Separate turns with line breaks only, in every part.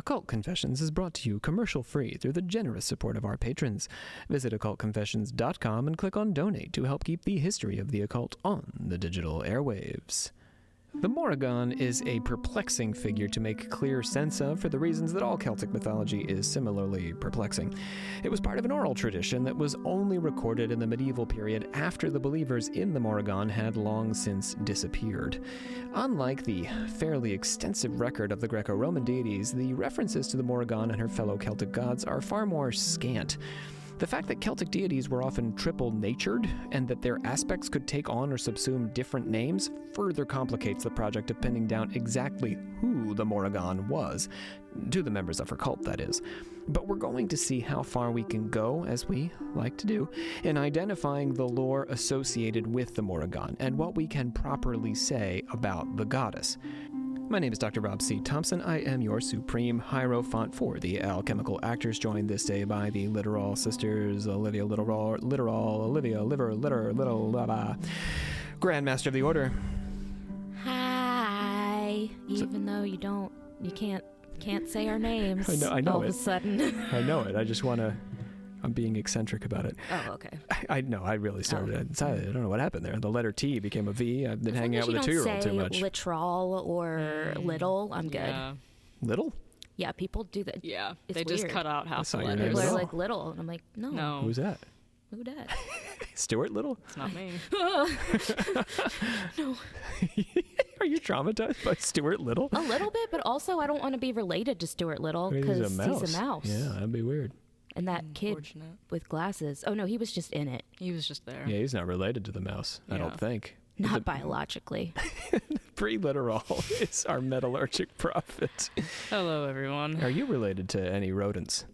Occult Confessions is brought to you commercial-free through the generous support of our patrons. Visit occultconfessions.com and click on Donate to help keep the history of the occult on the digital airwaves. The Morrigan is a perplexing figure to make clear sense of for the reasons that all Celtic mythology is similarly perplexing. It was part of an oral tradition that was only recorded in the medieval period after the believers in the Morrigan had long since disappeared. Unlike the fairly extensive record of the Greco-Roman deities, the references to the Morrigan and her fellow Celtic gods are far more scant. The fact that Celtic deities were often triple-natured and that their aspects could take on or subsume different names further complicates the project of pinning down exactly who the Morrigan was, to the members of her cult, that is. But we're going to see how far we can go, as we like to do, in identifying the lore associated with the Morrigan and what we can properly say about the goddess. My name is Dr. Rob C. Thompson. I am your supreme hierophant for the alchemical actors, joined this day by the literal sisters, Olivia Olivia, Grandmaster of the Order.
Hi. Even though you can't say our names.
I know
all
it.
Of a sudden.
I know it. I just want to. I'm being eccentric about it.
Oh, okay.
I know. I really started it. I don't know what happened there. The letter T became a V. I've been hanging out with a 2-year-old too much.
Literal or little, I'm good.
Yeah.
Little?
Yeah, people do that.
Yeah,
it's
they just
weird.
cut out half
That's
the
not your name
letters.
People
at
are
all.
like little, and I'm like, no.
No.
Who's that?
Who dat?
Stuart Little?
It's not me.
No.
Are you traumatized by Stuart Little?
A little bit, but also I don't want to be related to Stuart Little
He's
because
a mouse.
he's a mouse.
Yeah, that'd be weird.
And that kid
Unfortunate.
with glasses. Oh, no, he was just in it.
He was just there.
Yeah, he's not related to the mouse, I don't
Yeah.
think.
Not biologically.
Pre-literal is our metallurgic prophet.
Hello, everyone.
Are you related to any rodents?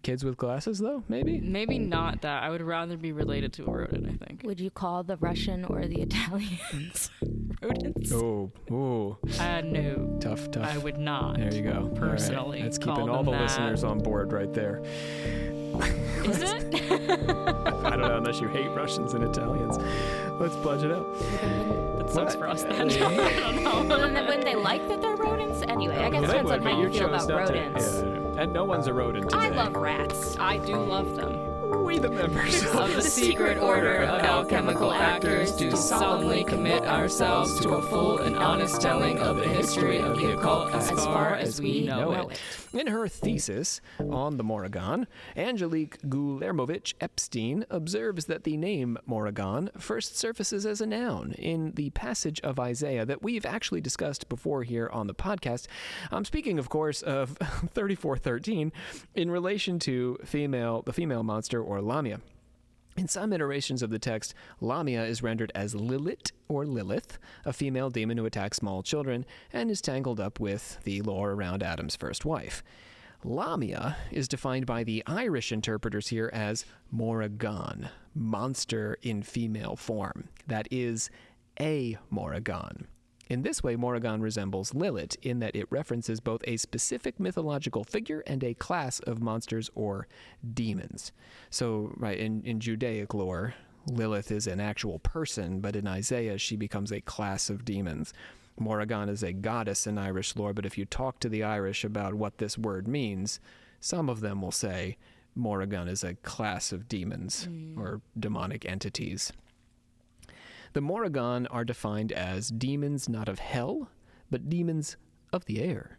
Kids with glasses, though, maybe?
Maybe not that. I would rather be related to a rodent, I think.
Would you call the Russian or the Italians rodents?
Oh,
No.
tough.
I would not.
There you go.
Personally,
All right. That's
call
keeping all
them
the
that.
listeners on board right there.
Is it?
I don't know, unless you hate Russians and Italians. Let's bludge it out.
That sucks for us then. I don't know.
Well, then wouldn't they like that they're rodents? Anyway, I guess it depends on how you feel about rodents.
And no one's a rodent today.
I love rats.
I do love them.
We, the members
Of the secret order of alchemical actors, do solemnly commit ourselves to a full and honest telling of the history of the occult as far as we know it.
In her thesis on the Morrigan, Angelique Guillermovich Epstein observes that the name Morrigan first surfaces as a noun in the passage of Isaiah that we've actually discussed before here on the podcast. I'm speaking, of course, of 34:13 in relation to the female monster or Lamia. In some iterations of the text, Lamia is rendered as Lilith or Lilith, a female demon who attacks small children and is tangled up with the lore around Adam's first wife. Lamia is defined by the Irish interpreters here as Morrigan, monster in female form. That is, a Morrigan. In this way, Morrigan resembles Lilith in that it references both a specific mythological figure and a class of monsters or demons. So, right, in Judaic lore, Lilith is an actual person, but in Isaiah, she becomes a class of demons. Morrigan is a goddess in Irish lore, but if you talk to the Irish about what this word means, some of them will say Morrigan is a class of demons or demonic entities. The Morrigan are defined as demons not of hell, but demons of the air.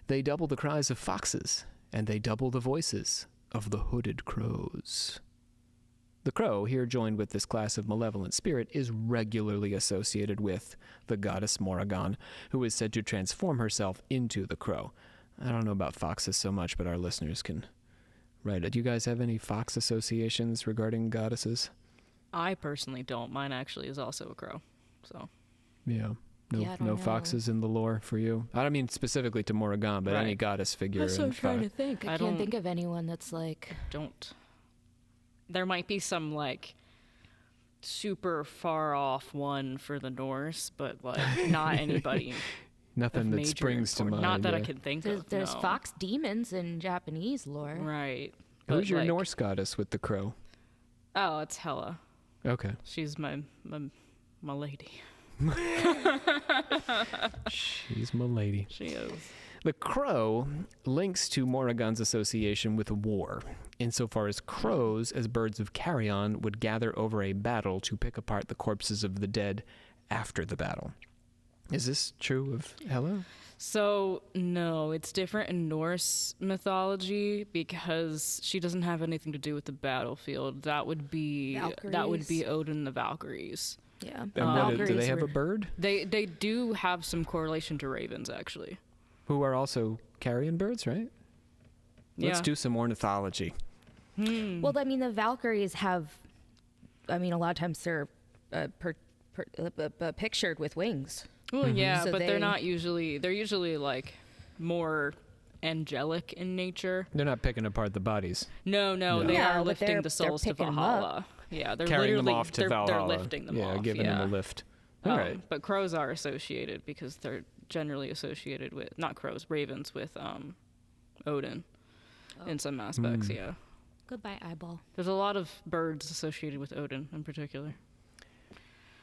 They double the cries of foxes, and they double the voices of the hooded crows. The crow, here joined with this class of malevolent spirit, is regularly associated with the goddess Morrigan, who is said to transform herself into the crow. I don't know about foxes so much, but our listeners can write it. Do you guys have any fox associations regarding goddesses?
I personally don't. Mine actually is also a crow. So
Yeah.
Yeah, I don't
No
know.
foxes in the lore for you? I don't mean specifically to Morrigan, but any
Right.
goddess figure.
That's what I'm
in
trying to
fo-
think. I
I
can't
don't-
think of anyone that's like...
don't. There might be some like super far off one for the Norse, but like not anybody.
Nothing
of
that
major
springs to
import-
mind.
Not that I
yeah.
can think
There's,
of.
there's
no.
fox demons in Japanese lore.
Right.
Who's
But,
your
like-
Norse goddess with the crow?
Oh, it's Hela.
Okay.
She's my lady.
She's my lady.
She is.
The crow links to Morrigan's association with war, insofar as crows, as birds of carrion, would gather over a battle to pick apart the corpses of the dead after the battle. Is this true of Hela?
So, no, it's different in Norse mythology because she doesn't have anything to do with the battlefield. That would be Odin the Valkyries.
Yeah.
And do they have a bird?
They do have some correlation to ravens, actually.
Who are also carrion birds, right? Let's do some ornithology.
Well, I mean, the Valkyries have, a lot of times they're pictured with wings.
Well, yeah,
So
but they're usually like more angelic in nature.
They're not picking apart the bodies.
No, they are lifting the souls to
picking 'em
Valhalla. Yeah, they're
carrying them
literally
off to Valhalla.
They're lifting them off.
Yeah, giving them a lift. All right.
But crows are associated because they're generally associated with, not crows, ravens with Odin in some aspects, yeah.
Goodbye, eyeball.
There's a lot of birds associated with Odin in particular.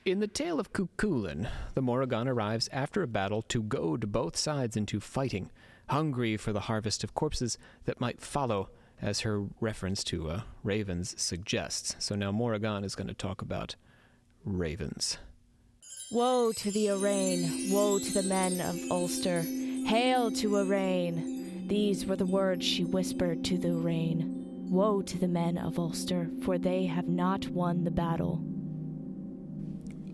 In the tale of Cuchulainn, the Morrigan arrives after a battle to goad both sides into fighting, hungry for the harvest of corpses that might follow, as her reference to ravens suggests. So now Morrigan is going to talk about ravens.
Woe to the Arain, woe to the men of Ulster. Hail to Arain. These were the words she whispered to the Arain. Woe to the men of Ulster, for they have not won the battle.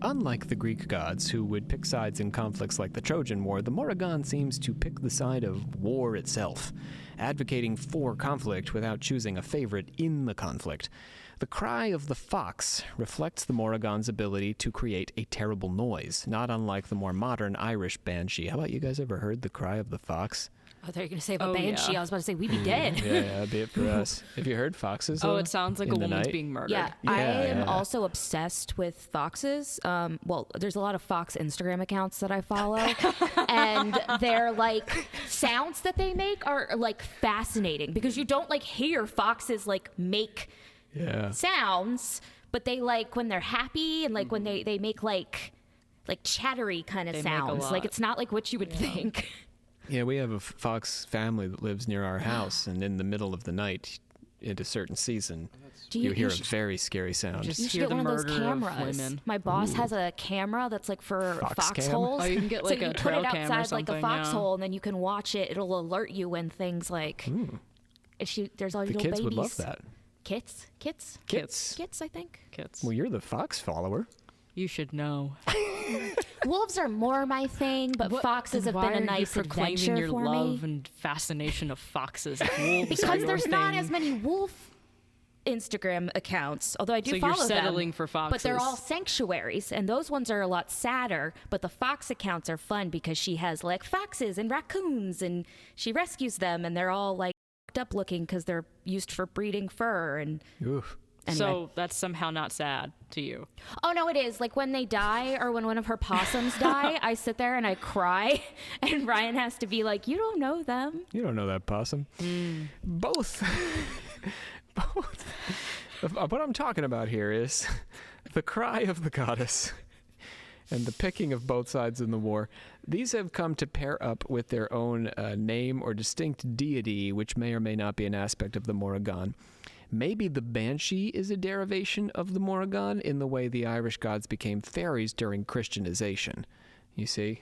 Unlike the Greek gods, who would pick sides in conflicts like the Trojan War, the Morrigan seems to pick the side of war itself, advocating for conflict without choosing a favorite in the conflict. The cry of the fox reflects the Morrigan's ability to create a terrible noise, not unlike the more modern Irish banshee. How about you guys ever heard the cry of the fox?
Oh, they're going to say about banshee. Yeah. I was about to say we'd be dead.
Yeah, that'd be it for us. Have you heard foxes?
It sounds like a woman's being murdered.
Yeah, I am also obsessed with foxes. There's a lot of fox Instagram accounts that I follow, and their sounds that they make are fascinating because you don't hear foxes make sounds, but they when they're happy and when they make chattery kind of sounds. It's not what you would think.
Yeah, we have a fox family that lives near our house, and in the middle of the night, in a certain season, you hear a very scary sound.
You should get one of those cameras. My boss has a camera that's for foxholes.
Oh, you can get
so you
a
can
trail
put it
cam or
outside
something,
a foxhole, and then you can watch it. It'll alert you when things there's all
the
little
kids
babies.
would love that.
Kits, I think.
Kits.
Well, you're the fox follower.
You should know.
Wolves are more my thing, but foxes have been a nice adventure
your
for
love
me.
and fascination of foxes. Wolves
Because
are
there's
your
not
thing.
as many wolf Instagram accounts, although I do
So
follow
you're settling
them,
for foxes.
but they're all sanctuaries, and those ones are a lot sadder. But the fox accounts are fun because she has foxes and raccoons, and she rescues them, and they're all fucked up looking because they're used for breeding fur. And
Oof.
anyway.
So that's somehow not sad to you.
Oh no, it is. When they die or when one of her possums die, I sit there and I cry, and Ryan has to be you don't know them.
You don't know that possum. Both. What I'm talking about here is the cry of the goddess and the picking of both sides in the war. These have come to pair up with their own name or distinct deity, which may or may not be an aspect of the Morrigan. Maybe the banshee is a derivation of the Morrigan in the way the Irish gods became fairies during Christianization. You see?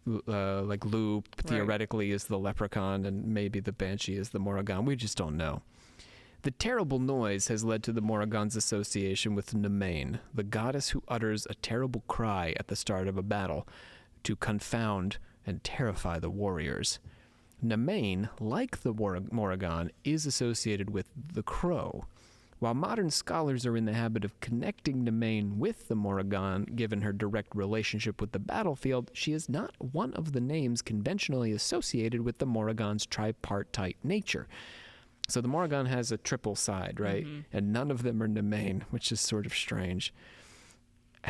Lugh theoretically is the leprechaun, and maybe the banshee is the Morrigan. We just don't know. The terrible noise has led to the Morrigan's association with Nemain, the goddess who utters a terrible cry at the start of a battle to confound and terrify the warriors. Nemain, like the Morrigan, is associated with the crow. While modern scholars are in the habit of connecting Nemain with the Morrigan, given her direct relationship with the battlefield, she is not one of the names conventionally associated with the Morrigan's tripartite nature. So the Morrigan has a triple side, right? Mm-hmm. And none of them are Nemain, which is sort of strange.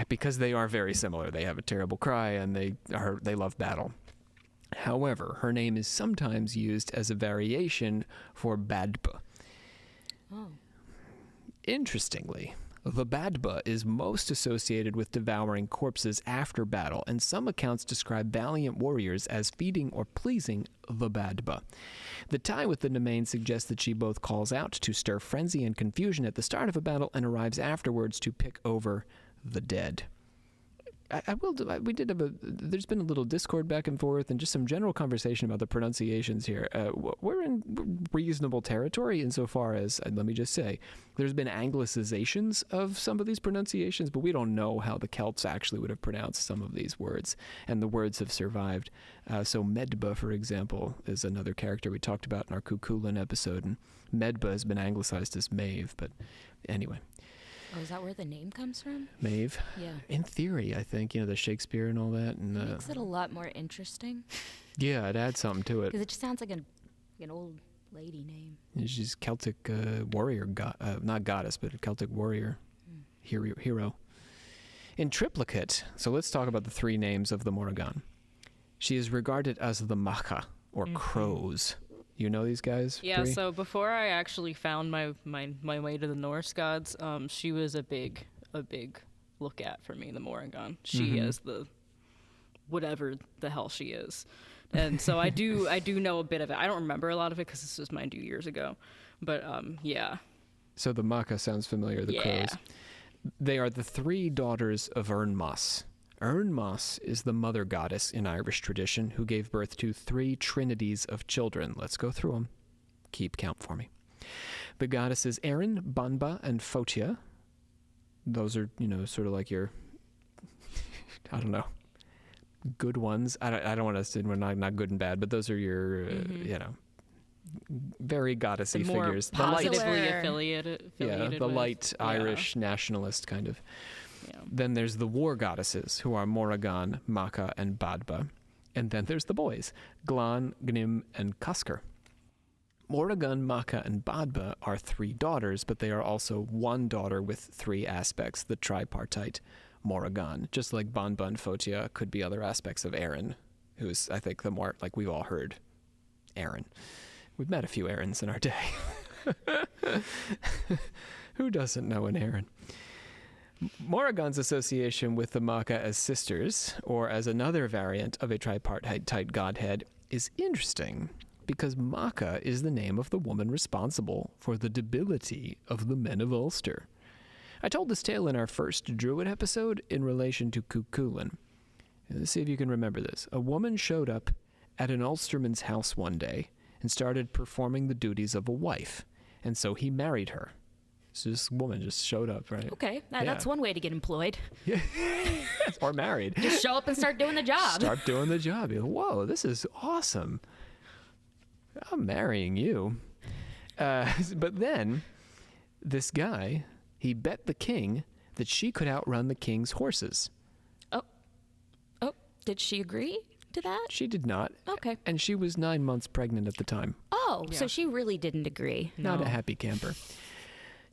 Because they are very similar. They have a terrible cry, and they love battle. However, her name is sometimes used as a variation for Badb.
Oh.
Interestingly, The Badba is most associated with devouring corpses after battle, and some accounts describe valiant warriors as feeding or pleasing the Badba. The tie with the Nemain suggests that she both calls out to stir frenzy and confusion at the start of a battle and arrives afterwards to pick over the dead. We did have there's been a little discord back and forth and just some general conversation about the pronunciations here. We're in reasonable territory insofar as, let me just say, there's been anglicizations of some of these pronunciations, but we don't know how the Celts actually would have pronounced some of these words, and the words have survived. So Medba, for example, is another character we talked about in our Cuchulainn episode, and Medba has been anglicized as Maeve, but anyway.
Oh, is that where the name comes from?
Maeve?
Yeah.
In theory, I think, the Shakespeare and all that. And
it makes it a lot more interesting.
Yeah, it adds something to it.
Because it just sounds like an old lady name.
She's Celtic warrior, not goddess, but a Celtic warrior hero. In triplicate, so let's talk about the three names of the Morrigan. She is regarded as the Macha, or crows. You know these guys?
Yeah,
Bree?
so before I actually found my way to the Norse gods, she was a big look at for me, the Morrigan. She is the whatever the hell she is. And so I do know a bit of it. I don't remember a lot of it because this was mine 2 years ago. But yeah.
So the Macha sounds familiar, the crows. They are the three daughters of Ernmas. Ernmas is the mother goddess in Irish tradition who gave birth to 3 trinities of children. Let's go through them. Keep count for me. The goddesses Erin, Banba, and Fotia. Those are, sort of like your, I don't know, good ones. I don't want to say we're not good and bad, but those are your, very goddessy
the more
figures.
Positively affiliated.
The light Irish nationalist kind of. Yeah. Then there's the war goddesses, who are Morrigan, Macha, and Badba. And then there's the boys, Glan, Gnim, and Cusker. Morrigan, Macha, and Badba are 3 daughters, but they are also one daughter with 3 aspects, the tripartite Morrigan. Just like Banba and Fotia could be other aspects of Erin, who is, I think, the more, like we've all heard, Erin. We've met a few Erins in our day. Who doesn't know an Erin? Morrigan's association with the Macha as sisters, or as another variant of a tripartite godhead, is interesting because Macha is the name of the woman responsible for the debility of the men of Ulster. I told this tale in our first Druid episode in relation to Cuchulainn. Let's see if you can remember this. A woman showed up at an Ulsterman's house one day and started performing the duties of a wife, and so he married her. So this woman just showed up, right?
Okay, that's one way to get employed.
Yeah. Or married.
Just show up and start doing the job.
Start doing the job. You're like, whoa, this is awesome. I'm marrying you. But then this guy, he bet the king that she could outrun the king's horses.
Oh, did she agree to that?
She did not.
Okay.
And she was 9 months pregnant at the time.
Oh, so she really didn't agree.
Not a happy camper.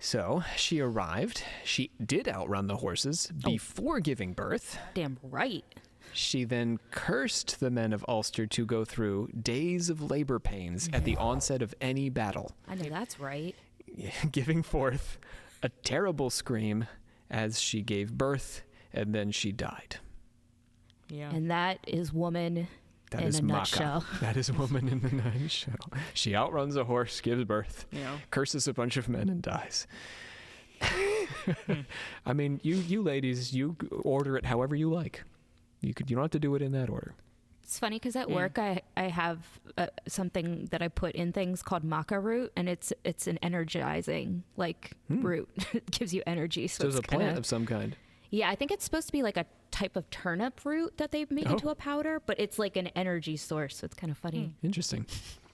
So she arrived. She did outrun the horses before giving birth.
Damn right.
She then cursed the men of Ulster to go through days of labor pains at the onset of any battle.
I know that's right.
Giving forth a terrible scream as she gave birth, and then she died.
Yeah.
And that is woman
That
in
is
a
Macha.
nutshell.
That is woman in a nutshell. She outruns a horse, gives birth, curses a bunch of men, and dies. I mean, you ladies, you order it however you like. You don't have to do it in that order.
It's funny because at work I have something that I put in things called maca root, and it's an energizing root. It gives you energy. So
it's a plant of some kind.
Yeah, I think it's supposed to be like a type of turnip root that they make into a powder, but it's like an energy source. So it's kind of funny.
Interesting.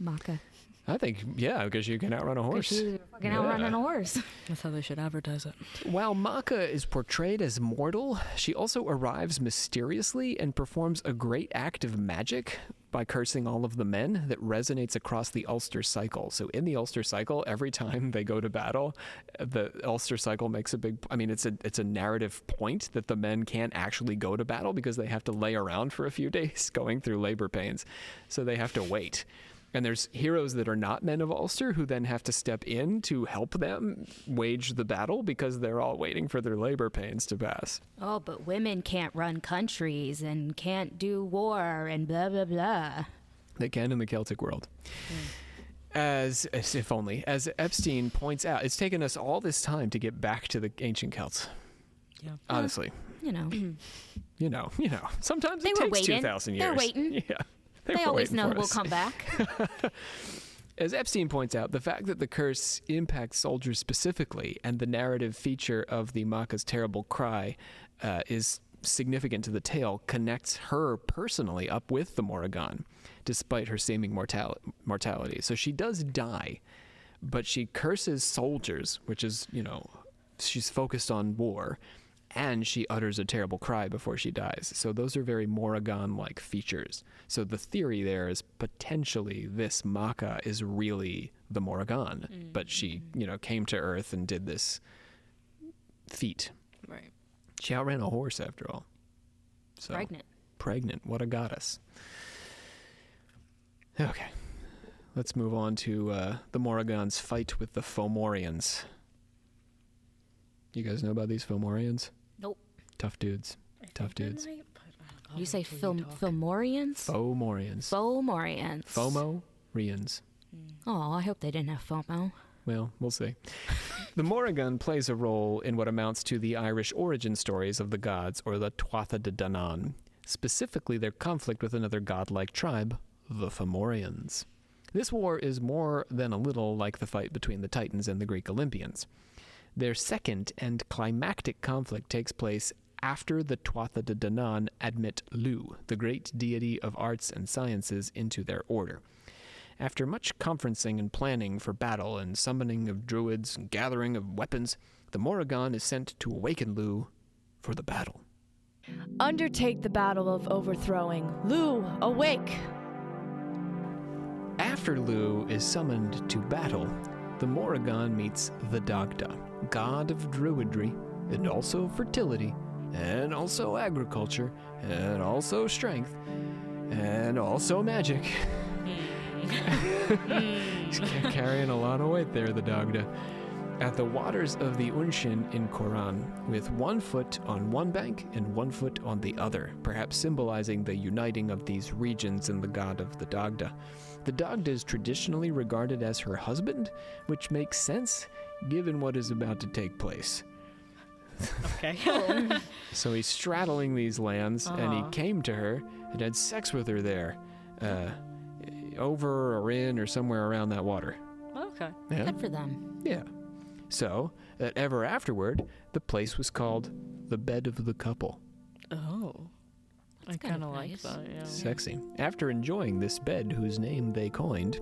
Maca.
I think, because you can outrun a horse.
You can outrun a horse.
That's how they should advertise it.
While Macha is portrayed as mortal, she also arrives mysteriously and performs a great act of magic by cursing all of the men that resonates across the Ulster cycle. So in the Ulster cycle, every time they go to battle, the Ulster cycle makes it's a narrative point that the men can't actually go to battle because they have to lay around for a few days going through labor pains. So they have to wait. And there's heroes that are not men of Ulster who then have to step in to help them wage the battle because they're all waiting for their labor pains to pass.
Oh, but women can't run countries and can't do war and blah, blah, blah.
They can in the Celtic world. As if only. As Epstein points out, it's taken us all this time to get back to the ancient Celts.
Yeah.
Honestly.
You know.
You know. Sometimes
They
it
were
takes
waiting.
2,000 years.
They're waiting.
Yeah.
They
were
always
waiting
know
for
we'll
us.
come back.
As Epstein points out, the fact that the curse impacts soldiers specifically and the narrative feature of the Maka's terrible cry is significant to the tale connects her personally up with the Morrigan, despite her seeming mortality. So she does die, but she curses soldiers, which is, she's focused on war, and she utters a terrible cry before she dies. So those are very Morrigan-like features. So the theory there is potentially this Maka is really the Morrigan, but she, came to Earth and did this feat.
Right.
She outran a horse, after all. So, Pregnant. What a goddess. Okay. Let's move on to the Morrigan's fight with the Fomorians. You guys know about these Fomorians?
Nope.
Tough dudes.
You say Fomorians?
Fomorians.
Fomorians.
Fomorians.
Oh, I hope they didn't have FOMO.
Well, we'll see. The Morrigan plays a role in what amounts to the Irish origin stories of the gods, or the Tuatha De Danann, specifically their conflict with another godlike tribe, the Fomorians. This war is more than a little like the fight between the Titans and the Greek Olympians. Their second and climactic conflict takes place after the Tuatha De Danann admit Lu, the great deity of arts and sciences, into their order. After much conferencing and planning for battle and summoning of druids and gathering of weapons, the Morrigan is sent to awaken Lu for the battle.
Undertake the battle of overthrowing. Lu, awake!
After Lu is summoned to battle, the Morrigan meets the Dagda, god of druidry, and also fertility, and also agriculture, and also strength, and also magic. He's carrying a lot of weight there, the Dagda. At the waters of the Unshin in Koran, with 1 foot on one bank and 1 foot on the other, perhaps symbolizing the uniting of these regions in the god of the Dagda. The Dagda is traditionally regarded as her husband, which makes sense given what is about to take place.
Okay.
So he's straddling these lands, and he came to her and had sex with her there, over or in or somewhere around that water.
Okay.
Yeah.
Good for them.
Yeah. So, ever afterward, the place was called the Bed of the Couple.
Oh. I kind of like
nice.
that, yeah.
Sexy. After enjoying this bed, whose name they coined,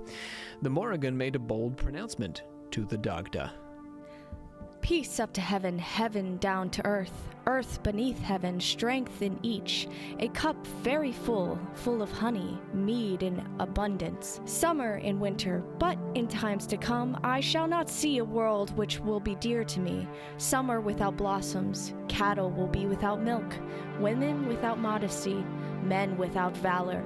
the Morrigan made a bold pronouncement to the Dagda.
Peace up to heaven, heaven down to earth, earth beneath heaven, strength in each, a cup very full, full of honey, mead in abundance, summer and winter, but in times to come I shall not see a world which will be dear to me, summer without blossoms, cattle will be without milk, women without modesty, men without valor,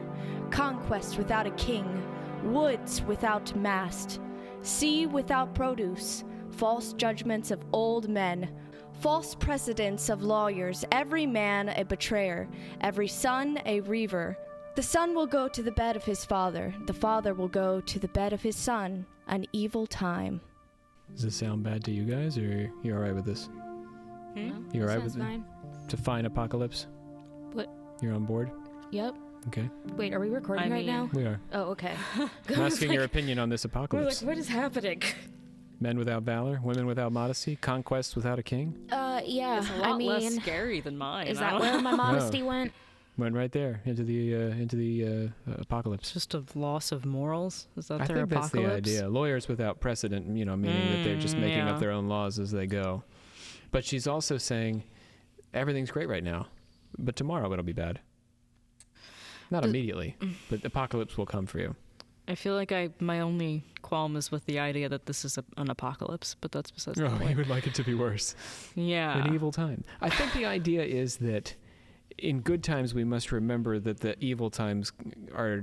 conquest without a king, woods without mast, sea without produce, false judgments of old men, false precedents of lawyers, every man a betrayer, every son a reaver. The son will go to the bed of his father, the father will go to the bed of his son, an evil time.
Does this sound bad to you guys, or you all right with this? You all right with
fine.
It's a fine apocalypse?
What?
You're on board?
Yep.
Okay.
Wait, are we recording right now?
We are.
Oh, okay.
I'm asking your opinion on this apocalypse.
What is happening?
Men without valor, women without modesty, conquest without a king.
Yeah.
It's a lot less scary than mine.
Is
I
that
don't
where
know.
my modesty went?
Went right there into the apocalypse.
Just a loss of morals? Is that
I
their
think that's
apocalypse?
the idea. Lawyers without precedent, meaning that they're just making up their own laws as they go. But she's also saying everything's great right now, but tomorrow it'll be bad. Not immediately, but the apocalypse will come for you.
I feel like my only qualm is with the idea that this is an apocalypse, but that's besides the
Oh,
point.
you would like it to be worse.
Yeah.
An evil time. I think the idea is that in good times we must remember that the evil times are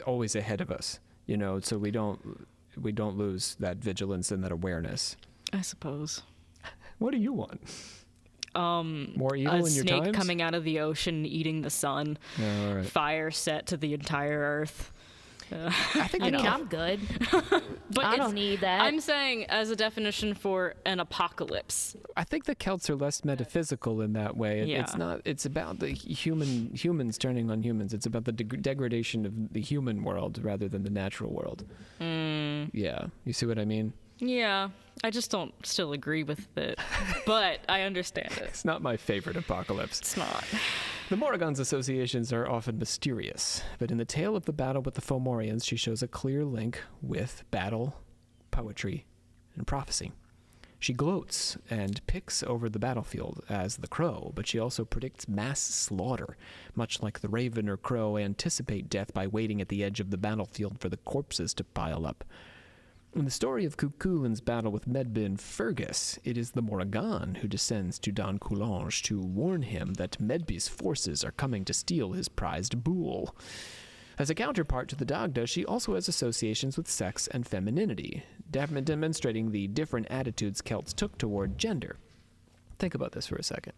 always ahead of us. so we don't lose that vigilance and that awareness.
I suppose.
What do you want? More evil
A
in your
snake
times?
coming out of the ocean eating the sun.
All right.
Fire set to the entire earth.
I'm good.
But
I don't need that.
I'm saying as a definition for an apocalypse.
I think the Celts are less metaphysical in that way. It's
Yeah.
not. It's about the humans turning on humans. It's about the degradation of the human world rather than the natural world. Yeah, you see what I mean?
Yeah, I just don't still agree with it, but I understand it.
It's not my favorite apocalypse.
It's not.
The Morrigan's associations are often mysterious, but in the tale of the battle with the Fomorians, she shows a clear link with battle, poetry, and prophecy. She gloats and picks over the battlefield as the crow, but she also predicts mass slaughter, much like the raven or crow anticipate death by waiting at the edge of the battlefield for the corpses to pile up. In the story of Cuchulain's battle with Medbin Fergus, it is the Morrigan who descends to Don Coulange to warn him that Medby's forces are coming to steal his prized bull. As a counterpart to the Dagda, she also has associations with sex and femininity, demonstrating the different attitudes Celts took toward gender. Think about this for a second.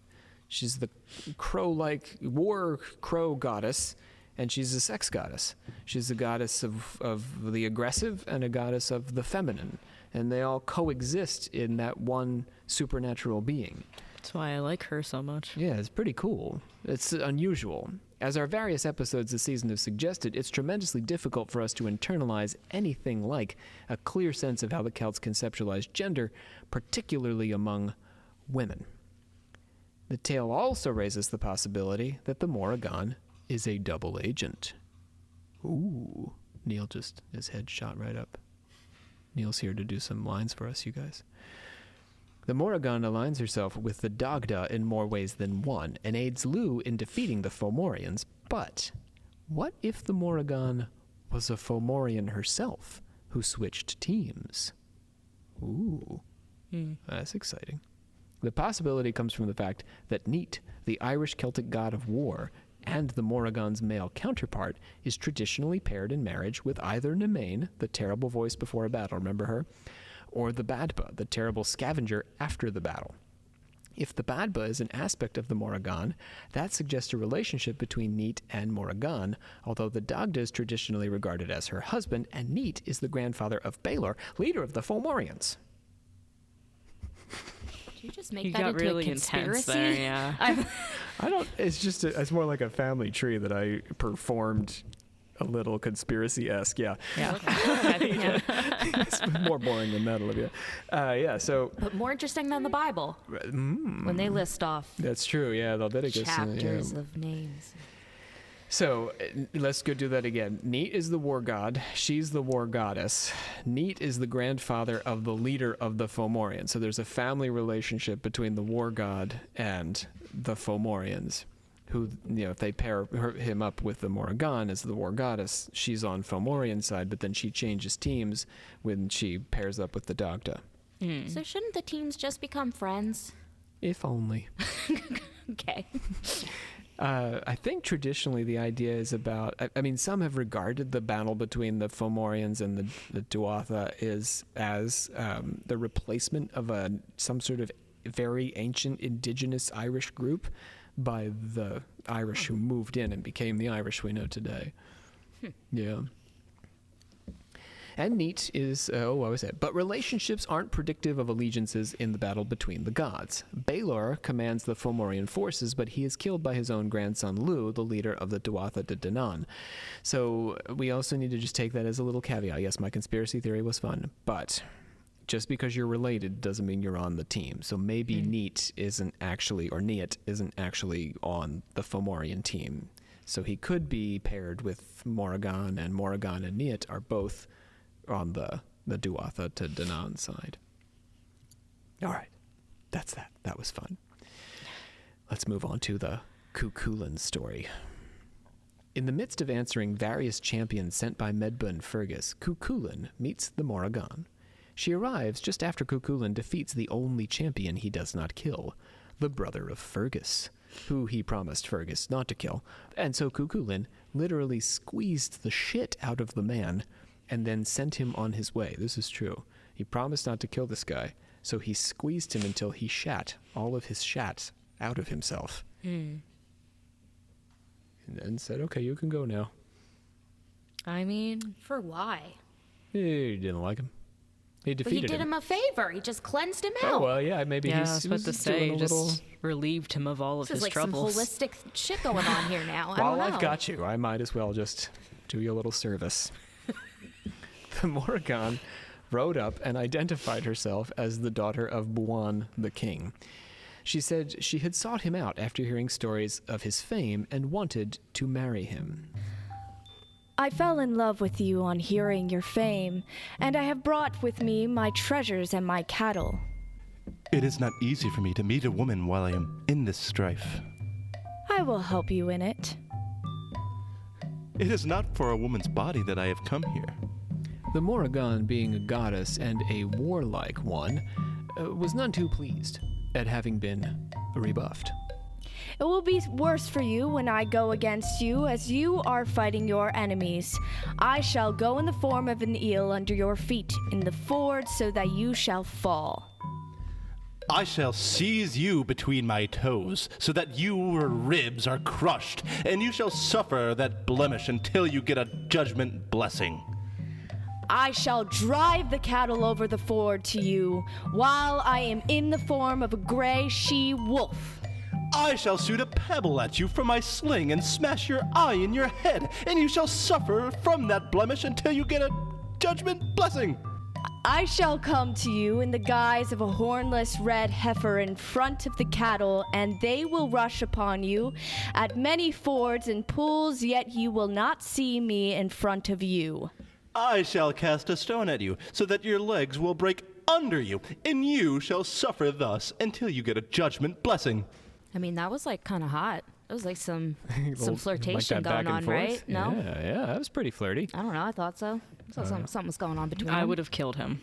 She's the crow-like war crow goddess, and she's a sex goddess. She's a goddess of the aggressive and a goddess of the feminine, and they all coexist in that one supernatural being.
That's why I like her so much.
Yeah, it's pretty cool. It's unusual. As our various episodes this season have suggested, it's tremendously difficult for us to internalize anything like a clear sense of how the Celts conceptualized gender, particularly among women. The tale also raises the possibility that the Morrigan is a double agent. Ooh. Neil just, his head shot right up. Neil's here to do some lines for us, you guys. The Morrigan aligns herself with the Dagda in more ways than one, and aids Lugh in defeating the Fomorians. But what if the Morrigan was a Fomorian herself, who switched teams? Ooh. That's exciting. The possibility comes from the fact that Neat, the Irish Celtic god of war, and the Morrigan's male counterpart, is traditionally paired in marriage with either Nemain, the terrible voice before a battle, remember her, or the Badba, the terrible scavenger after the battle. If the Badba is an aspect of the Morrigan, that suggests a relationship between Neat and Morrigan, although the Dagda is traditionally regarded as her husband, and Neat is the grandfather of Baelor, leader of the Fomorians.
Did you just make
You
that
got
into
really
a conspiracy?
intense there, yeah.
I don't, it's more like a family tree that I performed a little conspiracy-esque, yeah.
Yeah.
It's more boring than that, Olivia. Yeah, so...
But more interesting than the Bible, when they list off
That's true, yeah, Leviticus.
chapters of names.
So, let's go do that again. Neat is the war god. She's the war goddess. Neat is the grandfather of the leader of the Fomorians. So there's a family relationship between the war god and the Fomorians, who, if they pair him up with the Morrigan as the war goddess, she's on Fomorian side, but then she changes teams when she pairs up with the Dagda.
So shouldn't the teams just become friends?
If only.
Okay.
I think traditionally the idea is about, I mean, some have regarded the battle between the Fomorians and the Tuatha as the replacement of some sort of very ancient indigenous Irish group by the Irish who moved in and became the Irish we know today. Yeah. And Neat is, what was it? But relationships aren't predictive of allegiances in the battle between the gods. Baelor commands the Fomorian forces, but he is killed by his own grandson Lugh, the leader of the Tuatha De Danann. So we also need to just take that as a little caveat. Yes, my conspiracy theory was fun, but just because you're related doesn't mean you're on the team. So maybe Neat isn't actually on the Fomorian team. So he could be paired with Morrigan, and Morrigan and Neat are both on the Tuatha to Danann side. All right. That's that. That was fun. Let's move on to the Cuchulain story. In the midst of answering various champions sent by Medbun Fergus, Cuchulain meets the Morrigan. She arrives just after Cuchulain defeats the only champion he does not kill, the brother of Fergus, who he promised Fergus not to kill, and so Cuchulain literally squeezed the shit out of the man and then sent him on his way. This is true. He promised not to kill this guy, so he squeezed him until he shat all of his shat out of himself. And then said, okay, you can go now.
I mean,
For why?
He didn't like him. He
But
defeated
he did him a favor. He just cleansed him out.
Oh, well, yeah, maybe
yeah, I
he's
was about to
doing
say,
a little...
just relieved him of all of
This is
his
like
troubles.
some holistic shit going on here now. I don't
While
know.
I've got you, I might as well just do you a little service. The Morrigan rode up and identified herself as the daughter of Buon the king. She said she had sought him out after hearing stories of his fame and wanted to marry him.
I fell in love with you on hearing your fame, and I have brought with me my treasures and my cattle.
It is not easy for me to meet a woman while I am in this strife.
I will help you in it.
It is not for a woman's body that I have come here.
The Morrigan, being a goddess and a warlike one, was none too pleased at having been rebuffed.
It will be worse for you when I go against you, as you are fighting your enemies. I shall go in the form of an eel under your feet in the ford, so that you shall fall.
I shall seize you between my toes, so that your ribs are crushed, and you shall suffer that blemish until you get a judgment blessing.
I shall drive the cattle over the ford to you, while I am in the form of a gray she-wolf.
I shall shoot a pebble at you from my sling and smash your eye in your head, and you shall suffer from that blemish until you get a judgment blessing.
I shall come to you in the guise of a hornless red heifer in front of the cattle, and they will rush upon you at many fords and pools, yet you will not see me in front of you.
I shall cast a stone at you, so that your legs will break under you, and you shall suffer thus until you get a judgment blessing.
I mean, that was like kind of hot. It was like some
Like
flirtation
that back
going
and
on,
forth?
right? No?
Yeah, that was pretty flirty.
I don't know. I thought so. Something was going on between
I
them.
would have killed him.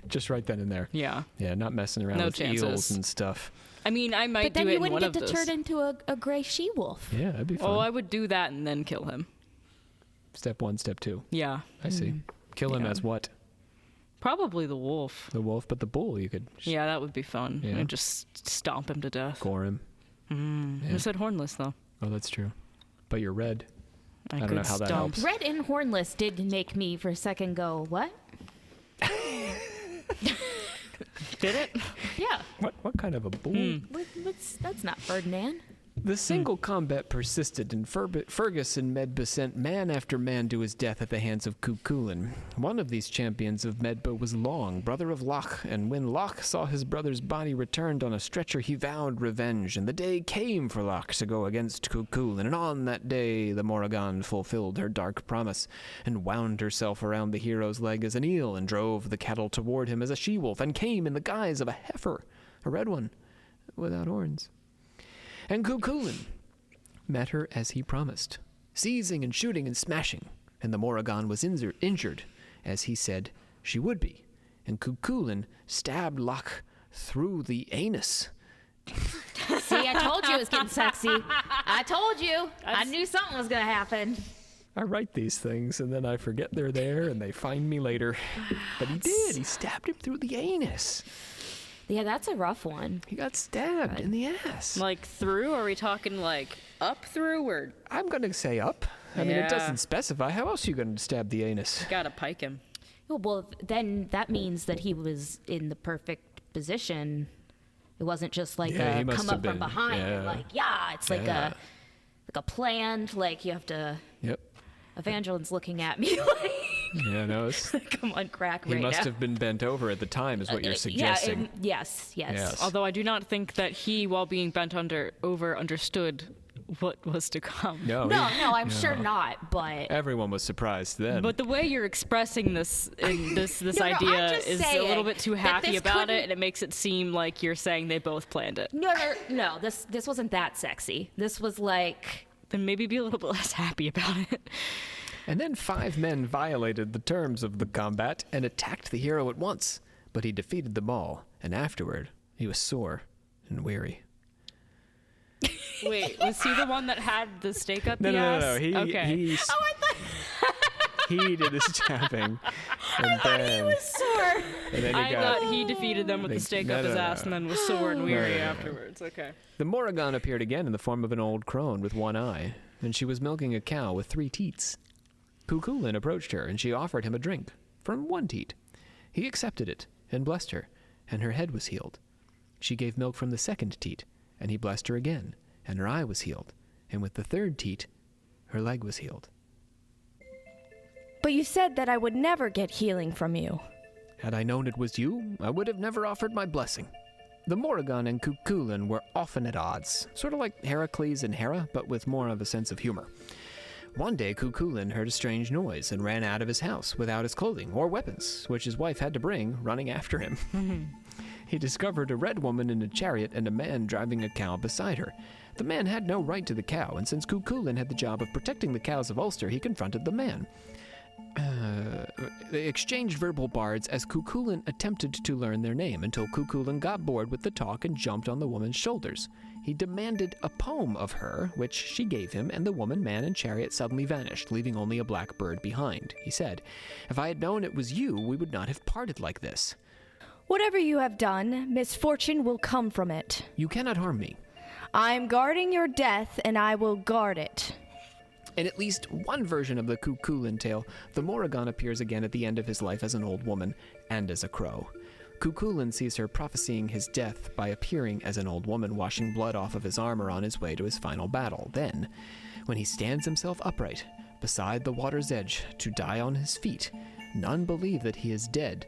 Just right then and there.
Yeah.
Yeah, not messing around
No
with
chances.
eels and stuff.
I mean, I might
But then
do it
you
in one
wouldn't
of
get to
those.
turn into a gray she-wolf.
Yeah, that'd be fun.
Oh, I would do that and then kill him.
Step 1, step 2.
Yeah.
I see. Kill him
Yeah.
as what?
Probably the wolf.
The wolf, but the bull you could
Yeah, that would be fun.
Yeah.
And just stomp him to death.
gore him.
I said hornless, though.
Oh, that's true. But you're red.
I
don't
could
know how that
stomp.
helps.
Red and hornless did make me for a second go, what?
Did it?
Yeah.
What kind of a bull?
That's not Ferdinand.
The single combat persisted, and Fergus and Medba sent man after man to his death at the hands of Cuchulainn. One of these champions of Medba was Long, brother of Loch, and when Loch saw his brother's body returned on a stretcher, he vowed revenge, and the day came for Loch to go against Cuchulainn, and on that day the Morrigan fulfilled her dark promise, and wound herself around the hero's leg as an eel, and drove the cattle toward him as a she-wolf, and came in the guise of a heifer, a red one, without horns. And Cuchulainn met her as he promised, seizing and shooting and smashing, and the Morrigan was injured, as he said she would be, and Cuchulainn stabbed Loch through the anus.
See, I told you it was getting sexy. I told you. I knew something was going to happen.
I write these things, and then I forget they're there, and they find me later. But he did. He stabbed him through the anus.
Yeah, that's a rough one.
He got stabbed in the ass.
Like through? Are we talking like up through or
I'm going to say up. I mean, it
Yeah.
doesn't specify. How else are you going to stab the anus?
gotta pike him?
Well, then that means that he was in the perfect position. It wasn't just like
Yeah, he
a
must
come
have
up from
been.
behind.
Yeah.
And like, yeah, it's like
Yeah.
a planned, like you have to.
Yep.
Evangeline's looking at me like,
Yeah, no, it's...
come on, crack
He
right
must
now.
have been bent over at the time, is what you're suggesting.
Yeah, yes.
Yes.
Although I do not think that he, while being bent over, understood what was to come.
No,
No,
he-
I'm sure not, but
everyone was surprised then.
But the way you're expressing this in this
No, I'm
idea
just
is a
saying
little bit too
that
happy
this
about
couldn't-
it, and it makes it seem like you're saying they both planned it.
no, this wasn't that sexy. This was like,
Then maybe be a little bit less happy about it.
And then 5 men violated the terms of the combat and attacked the hero at once, but he defeated them all, and afterward he was sore and weary.
Wait, was he the one that had the stake up
No,
the
no,
ass?
no, no.
okay.
He he did the stabbing. And then,
He was sore.
and then
I thought he defeated them with the stake up his ass and then was sore and weary afterwards. Okay.
The Morrigan appeared again in the form of an old crone with one eye, and she was milking a cow with 3 teats. Cuchulainn approached her, and she offered him a drink from 1 teat. He accepted it and blessed her, and her head was healed. She gave milk from the 2nd teat, and he blessed her again, and her eye was healed, and with the 3rd teat, her leg was healed.
But you said that I would never get healing from you.
Had I known it was you, I would have never offered my blessing. The Morrigan and Cuchulainn were often at odds, sort of like Heracles and Hera, but with more of a sense of humor. One day, Cuchulainn heard a strange noise and ran out of his house without his clothing or weapons, which his wife had to bring, running after him. He discovered a red woman in a chariot and a man driving a cow beside her. The man had no right to the cow, and since Cuchulainn had the job of protecting the cows of Ulster, he confronted the man. They exchanged verbal bards as Cuchulainn attempted to learn their name until Cuchulainn got bored with the talk and jumped on the woman's shoulders. He demanded a poem of her, which she gave him, and the woman, man, and chariot suddenly vanished, leaving only a black bird behind. He said, "If I had known it was you, we would not have parted like this."
Whatever you have done, misfortune will come from it.
You cannot harm me.
I am guarding your death, and I will guard it.
In at least one version of the Cuchulainn tale, the Morrigan appears again at the end of his life as an old woman and as a crow. Cuchulainn sees her prophesying his death by appearing as an old woman washing blood off of his armor on his way to his final battle. Then, when he stands himself upright beside the water's edge to die on his feet, none believe that he is dead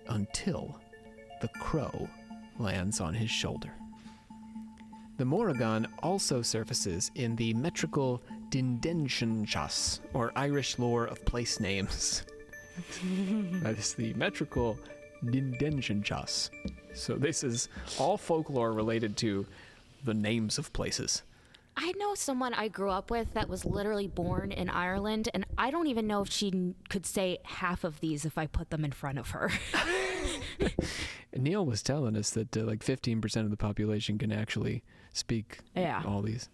until the crow lands on his shoulder. The Morrigan also surfaces in the metrical Dindentionchas, or Irish lore of place names. That is the metrical Dindentionchas. So this is all folklore related to the names of places.
I know someone I grew up with that was literally born in Ireland, and I don't even know if she could say half of these if I put them in front of her.
Neil was telling us that like 15% of the population can actually speak all these.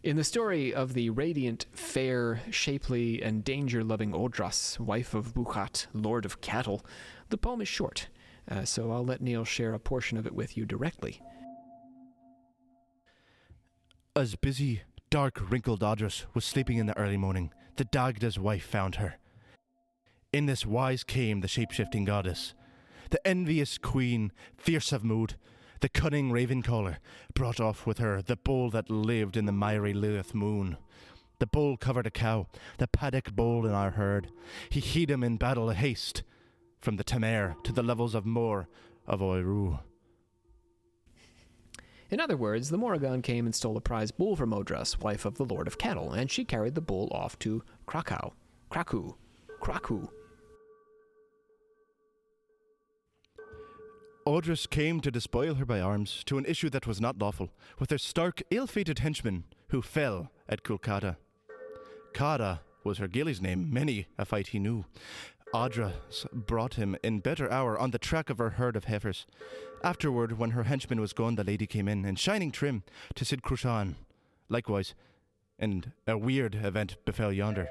In the story of the radiant, fair, shapely, and danger-loving Odras, wife of Buchat, lord of cattle, the poem is short, so I'll let Neil share a portion of it with you directly.
As busy, dark, wrinkled Odras was sleeping in the early morning, the Dagda's wife found her. In this wise came the shape-shifting goddess. The envious queen, fierce of mood, the cunning raven-caller, brought off with her the bull that lived in the miry Lilith moon. The bull covered a cow, the paddock bull in our herd. He heed him in battle haste, from the Tamer to the levels of Moor of Oiru.
In other words, the Morrigan came and stole a prize bull from Odras, wife of the lord of cattle, and she carried the bull off to Krakow.
Odras came to despoil her by arms to an issue that was not lawful, with her stark, ill-fated henchman, who fell at Kulkata. Kada was her gilly's name, many a fight he knew. Odras brought him in better hour on the track of her herd of heifers. Afterward, when her henchman was gone, the lady came in shining trim, to Sid Crushan. Likewise, and a weird event befell yonder.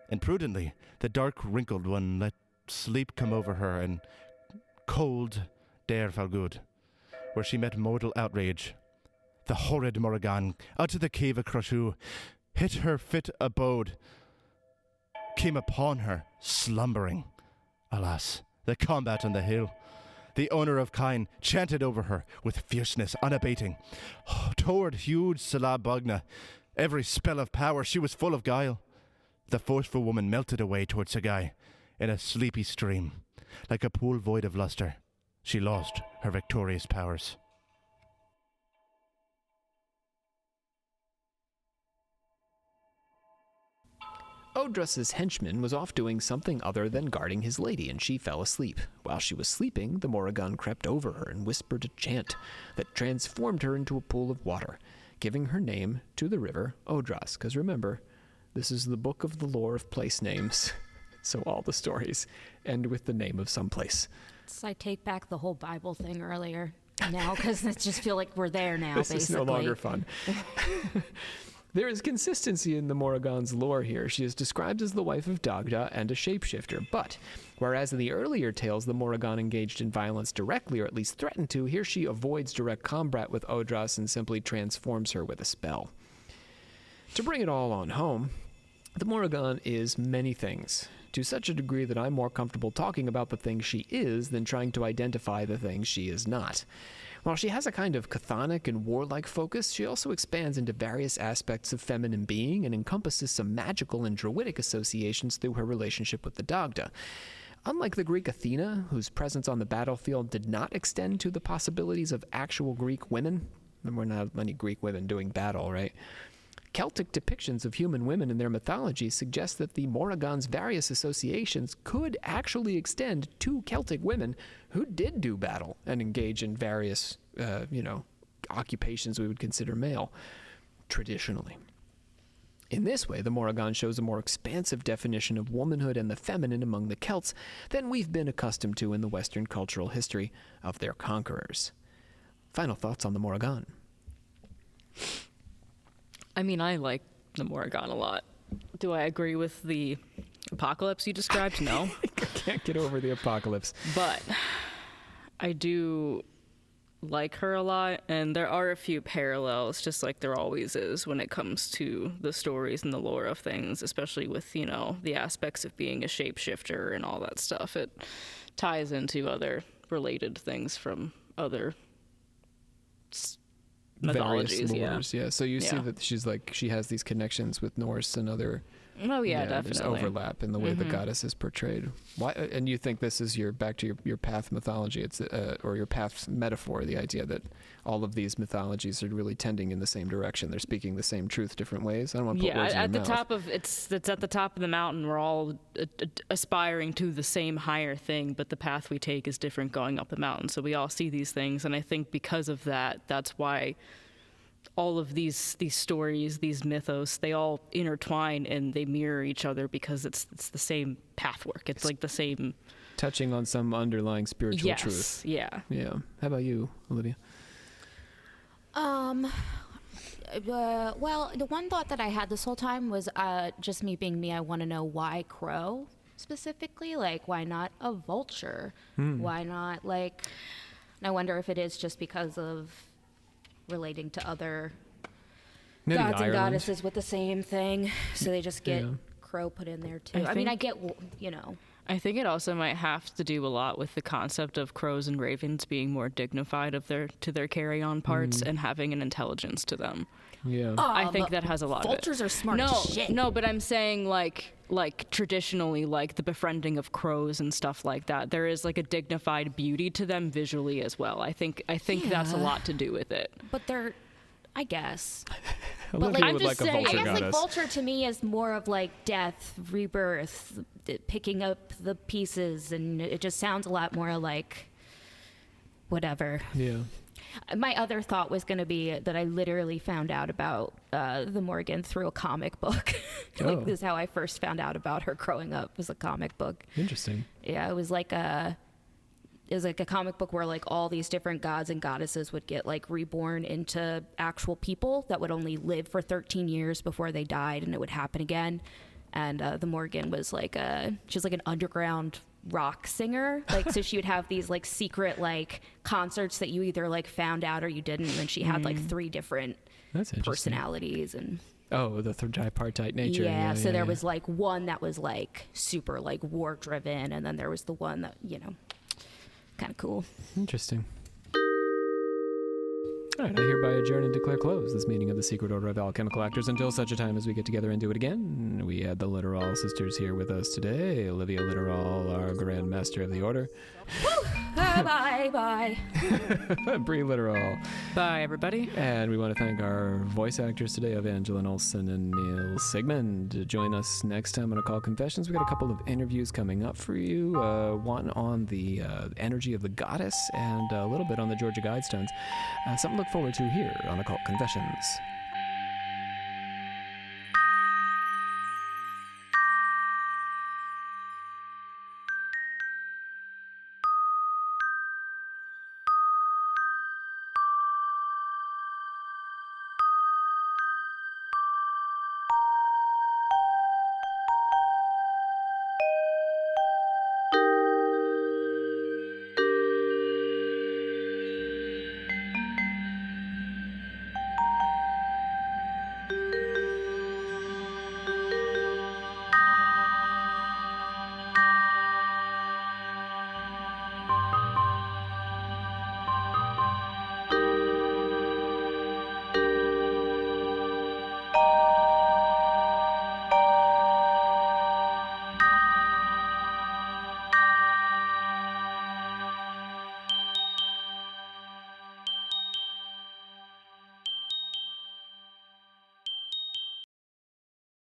And prudently, the dark wrinkled one let sleep come over her, and cold Dare fell good, where she met mortal outrage. The horrid Morrigan, out of the cave of Crushu, hit her fit abode, came upon her, slumbering. Alas, the combat on the hill. The owner of Kine chanted over her with fierceness unabating. Toward huge Salah Bogna, every spell of power, she was full of guile. The forceful woman melted away toward Sagai in a sleepy stream, like a pool void of luster. She lost her victorious powers.
Odras's henchman was off doing something other than guarding his lady, and she fell asleep. While she was sleeping, the Morrigan crept over her and whispered a chant that transformed her into a pool of water, giving her name to the river Odras. Because remember, this is the book of the lore of place names, so all the stories end with the name of some place.
So I take back the whole Bible thing earlier now because I just feel like we're there now,
This
basically.
is no longer fun. There is consistency in the Morrigan's lore here. She is described as the wife of Dagda and a shapeshifter, but whereas in the earlier tales the Morrigan engaged in violence directly, or at least threatened to, here she avoids direct combat with Odras and simply transforms her with a spell. To bring it all on home, the Morrigan is many things, to such a degree that I'm more comfortable talking about the things she is than trying to identify the things she is not. While she has a kind of chthonic and warlike focus, she also expands into various aspects of feminine being and encompasses some magical and druidic associations through her relationship with the Dagda. Unlike the Greek Athena, whose presence on the battlefield did not extend to the possibilities of actual Greek women, there were not many Greek women doing battle, right? Celtic depictions of human women in their mythology suggest that the Morrigan's various associations could actually extend to Celtic women who did do battle and engage in various, occupations we would consider male, traditionally. In this way, the Morrigan shows a more expansive definition of womanhood and the feminine among the Celts than we've been accustomed to in the Western cultural history of their conquerors. Final thoughts on the Morrigan?
I mean, I like the Morrigan a lot. Do I agree with the apocalypse you described? No.
I can't get over the apocalypse.
But I do like her a lot, and there are a few parallels, just like there always is when it comes to the stories and the lore of things, especially with, the aspects of being a shapeshifter and all that stuff. It ties into other related things from other mythologies.
Various lores, yeah. So you see that she has these connections with Norse and other.
Oh yeah, definitely.
There's overlap in the way the goddess is portrayed. Why? And you think this is back to your path mythology? It's or your path metaphor. The idea that all of these mythologies are really tending in the same direction. They're speaking the same truth different ways. I don't want to put words in your mouth.
It's at the top of the mountain. We're all aspiring to the same higher thing, but the path we take is different going up the mountain. So we all see these things, and I think because of that, that's why all of these stories, these mythos, they all intertwine and they mirror each other because it's the same pathwork. It's like the same,
touching on some underlying spiritual truth.
Yeah.
How about you, Olivia?
Well, the one thought that I had this whole time was just me being me. I want to know why crow specifically. Like, why not a vulture? Why not and I wonder if it is just because of relating to other
Maybe
gods and
Ireland.
goddesses with the same thing, so they just get crow put in there too. I mean, I get,
I think it also might have to do a lot with the concept of crows and ravens being more dignified to their carry-on parts and having an intelligence to them.
Yeah.
I think that has a lot
vultures
of it.
are smart as shit.
No, but I'm saying like traditionally, like the befriending of crows and stuff like that, there is like a dignified beauty to them visually as well. I think that's a lot to do with it.
But they're, I guess.
Olivia
like,
I'm
would
just
like
saying.
a vulture
I guess
goddess.
like vulture to me is more of like death, rebirth, picking up the pieces, and it just sounds a lot more like whatever.
Yeah.
My other thought was going to be that I literally found out about the Morrigan through a comic book. This is how I first found out about her growing up, was a comic book.
Interesting.
Yeah, it was like a comic book where like all these different gods and goddesses would get like reborn into actual people that would only live for 13 years before they died, and it would happen again. And the Morrigan was like she was like an underground rock singer, like so she would have these like secret like concerts that you either like found out or you didn't, and she had like 3 different personalities. And
the tripartite nature.
So there was like one that was like super like war driven, and then there was the one that kind of cool.
Interesting. All right, I hereby adjourn and declare closed this meeting of the Secret Order of Alchemical Actors until such a time as we get together and do it again. We had the Literal sisters here with us today. Olivia Literal, our Grand Master of the Order.
Bye.
Bree Literal.
Bye, everybody.
And we want to thank our voice actors today, Evangeline Olsen and Neil Sigmund. Join us next time on Occult Confessions. We got a couple of interviews coming up for you. One on the energy of the goddess and a little bit on the Georgia Guidestones. Something to look forward to here on Occult Confessions.